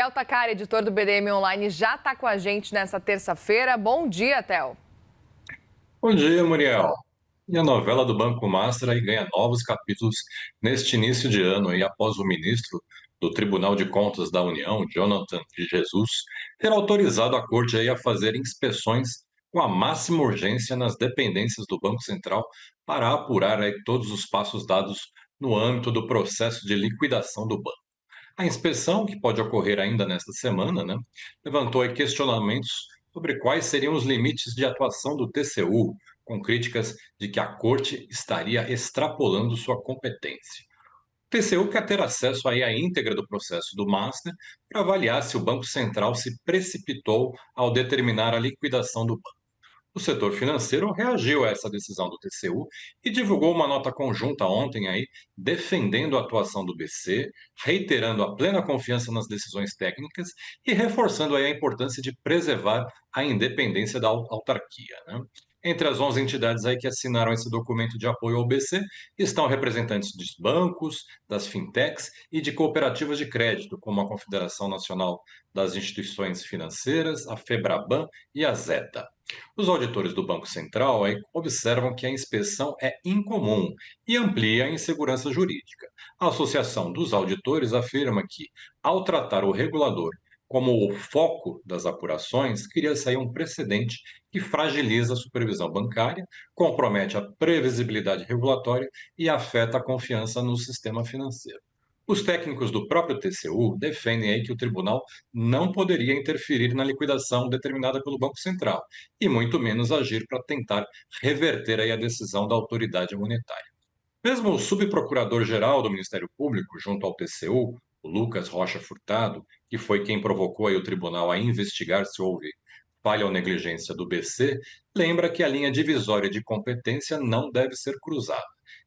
Theo Takari, editor do BDM Online, já está com a gente nessa terça-feira. Bom dia, Theo. Bom dia, Muriel. E a novela do Banco Master aí ganha novos capítulos neste início de ano, aí, após o ministro do Tribunal de Contas da União, Jonathan de Jesus, ter autorizado a corte aí a fazer inspeções com a máxima urgência nas dependências do Banco Central para apurar aí todos os passos dados no âmbito do processo de liquidação do banco. A inspeção, que pode ocorrer ainda nesta semana, né, levantou aí questionamentos sobre quais seriam os limites de atuação do TCU, com críticas de que a corte estaria extrapolando sua competência. O TCU quer ter acesso aí à íntegra do processo do Master para avaliar se o Banco Central se precipitou ao determinar a liquidação do banco. O setor financeiro reagiu a essa decisão do TCU e divulgou uma nota conjunta ontem aí, defendendo a atuação do BC, reiterando a plena confiança nas decisões técnicas e reforçando aí a importância de preservar a independência da autarquia, né? Entre as 11 entidades aí que assinaram esse documento de apoio ao BC estão representantes dos bancos, das fintechs e de cooperativas de crédito, como a Confederação Nacional das Instituições Financeiras, a FEBRABAN e a ZETA. Os auditores do Banco Central aí observam que a inspeção é incomum e amplia a insegurança jurídica. A Associação dos Auditores afirma que, ao tratar o regulador como o foco das apurações, cria-se aí um precedente que fragiliza a supervisão bancária, compromete a previsibilidade regulatória e afeta a confiança no sistema financeiro. Os técnicos do próprio TCU defendem aí que o tribunal não poderia interferir na liquidação determinada pelo Banco Central, e muito menos agir para tentar reverter aí a decisão da autoridade monetária. Mesmo o subprocurador-geral do Ministério Público, junto ao TCU, o Lucas Rocha Furtado, que foi quem provocou aí o tribunal a investigar se houve falha ou negligência do BC, lembra que a linha divisória de competência não deve ser cruzada.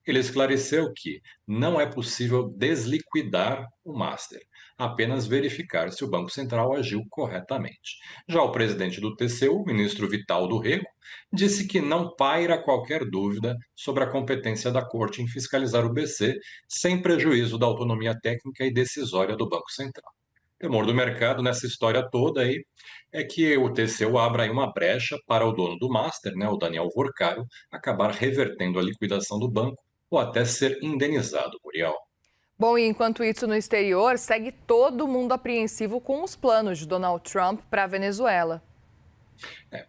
Ele esclareceu que não é possível desliquidar o Master, apenas verificar se o Banco Central agiu corretamente. Já o presidente do TCU, ministro Vital do Rego, disse que não paira qualquer dúvida sobre a competência da Corte em fiscalizar o BC, sem prejuízo da autonomia técnica e decisória do Banco Central. O temor do mercado nessa história toda aí é que o TCU abra aí uma brecha para o dono do Master, né, o Daniel Vorcaro, acabar revertendo a liquidação do banco ou até ser indenizado, Muriel. Bom, e enquanto isso no exterior, segue todo mundo apreensivo com os planos de Donald Trump para a Venezuela.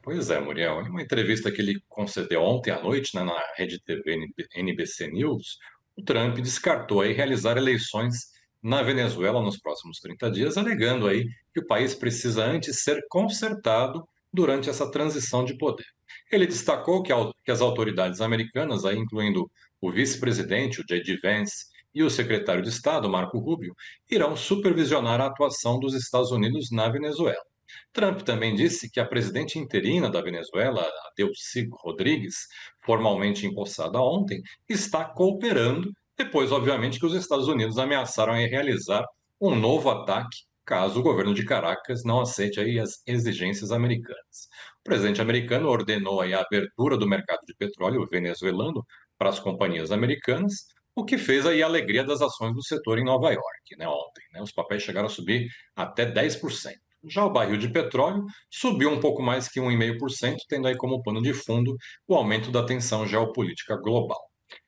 Pois é, Muriel. Em uma entrevista que ele concedeu ontem à noite, né, na rede TV NBC News, o Trump descartou aí realizar eleições na Venezuela nos próximos 30 dias, alegando aí que o país precisa antes ser consertado durante essa transição de poder. Ele destacou que as autoridades americanas, aí, incluindo o vice-presidente, o J.D. Vance, e o secretário de Estado, Marco Rubio, irão supervisionar a atuação dos Estados Unidos na Venezuela. Trump também disse que a presidente interina da Venezuela, a Delcy Rodrigues, formalmente empossada ontem, está cooperando, depois, obviamente, que os Estados Unidos ameaçaram em realizar um novo ataque caso o governo de Caracas não aceite aí as exigências americanas. O presidente americano ordenou aí a abertura do mercado de petróleo venezuelano para as companhias americanas, o que fez aí a alegria das ações do setor em Nova York, né, ontem. Né? Os papéis chegaram a subir até 10%. Já o barril de petróleo subiu um pouco mais que 1,5%, tendo aí como pano de fundo o aumento da tensão geopolítica global.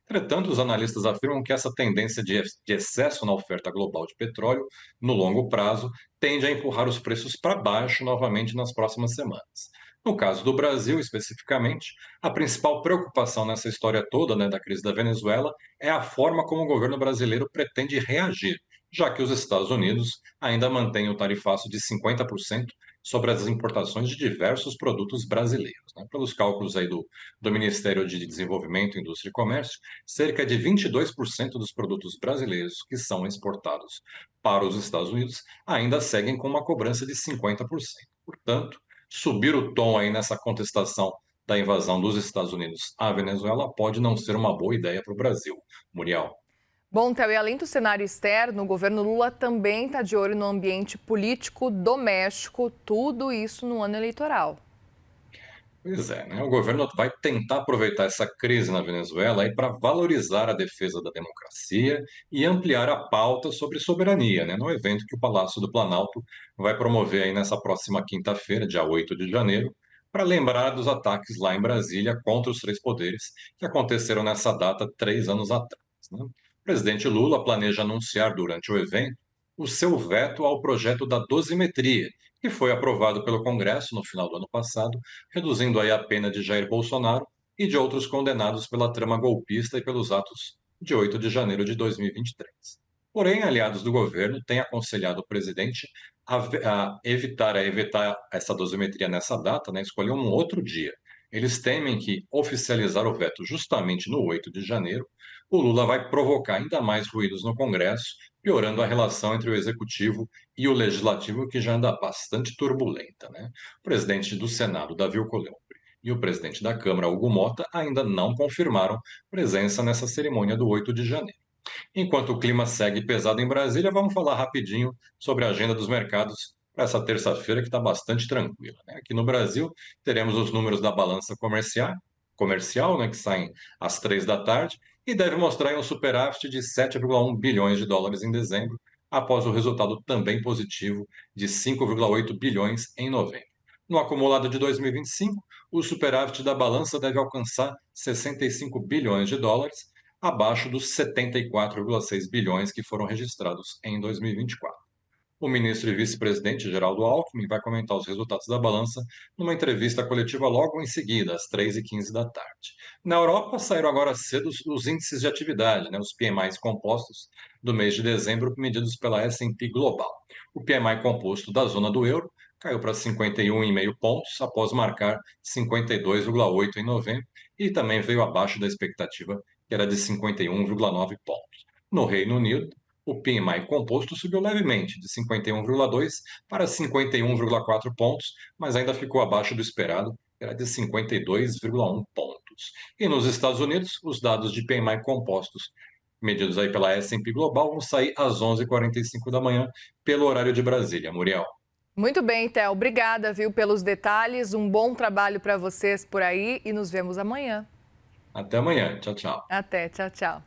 Entretanto, os analistas afirmam que essa tendência de excesso na oferta global de petróleo, no longo prazo, tende a empurrar os preços para baixo novamente nas próximas semanas. No caso do Brasil, especificamente, a principal preocupação nessa história toda, né, da crise da Venezuela é a forma como o governo brasileiro pretende reagir, já que os Estados Unidos ainda mantêm o tarifaço de 50% sobre as importações de diversos produtos brasileiros. Né? Pelos cálculos aí do Ministério de Desenvolvimento, Indústria e Comércio, cerca de 22% dos produtos brasileiros que são exportados para os Estados Unidos ainda seguem com uma cobrança de 50%. Portanto, subir o tom aí nessa contestação da invasão dos Estados Unidos à Venezuela pode não ser uma boa ideia para o Brasil. Muriel. Bom, Theo, e além do cenário externo, o governo Lula também está de olho no ambiente político doméstico, tudo isso no ano eleitoral. Pois é, né? O governo vai tentar aproveitar essa crise na Venezuela aí para valorizar a defesa da democracia e ampliar a pauta sobre soberania, né? No evento que o Palácio do Planalto vai promover aí nessa próxima quinta-feira, dia 8 de janeiro, para lembrar dos ataques lá em Brasília contra os três poderes que aconteceram nessa data 3 anos atrás, né? O presidente Lula planeja anunciar durante o evento o seu veto ao projeto da dosimetria, que foi aprovado pelo Congresso no final do ano passado, reduzindo aí a pena de Jair Bolsonaro e de outros condenados pela trama golpista e pelos atos de 8 de janeiro de 2023. Porém, aliados do governo têm aconselhado o presidente a evitar essa dosimetria nessa data, né, escolher um outro dia. Eles temem que oficializar o veto justamente no 8 de janeiro, o Lula vai provocar ainda mais ruídos no Congresso, piorando a relação entre o executivo e o legislativo, que já anda bastante turbulenta, né? O presidente do Senado, Davi Alcolumbre, e o presidente da Câmara, Hugo Mota, ainda não confirmaram presença nessa cerimônia do 8 de janeiro. Enquanto o clima segue pesado em Brasília, vamos falar rapidinho sobre a agenda dos mercados para essa terça-feira, que está bastante tranquila, né? Aqui no Brasil, teremos os números da balança comercial, né, que saem às 3 da tarde, e deve mostrar aí um superávit de 7,1 bilhões de dólares em dezembro, após o resultado também positivo de 5,8 bilhões em novembro. No acumulado de 2025, o superávit da balança deve alcançar 65 bilhões de dólares, abaixo dos 74,6 bilhões que foram registrados em 2024. O ministro e vice-presidente Geraldo Alckmin vai comentar os resultados da balança numa entrevista coletiva logo em seguida, às 3h15 da tarde. Na Europa, saíram agora cedo os índices de atividade, né, os PMIs compostos do mês de dezembro, medidos pela S&P Global. O PMI composto da zona do euro caiu para 51,5 pontos, após marcar 52,8 em novembro, e também veio abaixo da expectativa, que era de 51,9 pontos. No Reino Unido, o PMI composto subiu levemente, de 51,2 para 51,4 pontos, mas ainda ficou abaixo do esperado, que era de 52,1 pontos. E nos Estados Unidos, os dados de PMI compostos, medidos aí pela S&P Global, vão sair às 11h45 da manhã, pelo horário de Brasília. Muriel. Muito bem, Theo. Obrigada, viu, pelos detalhes. Um bom trabalho para vocês por aí e nos vemos amanhã. Até amanhã. Tchau, tchau. Até. Tchau, tchau.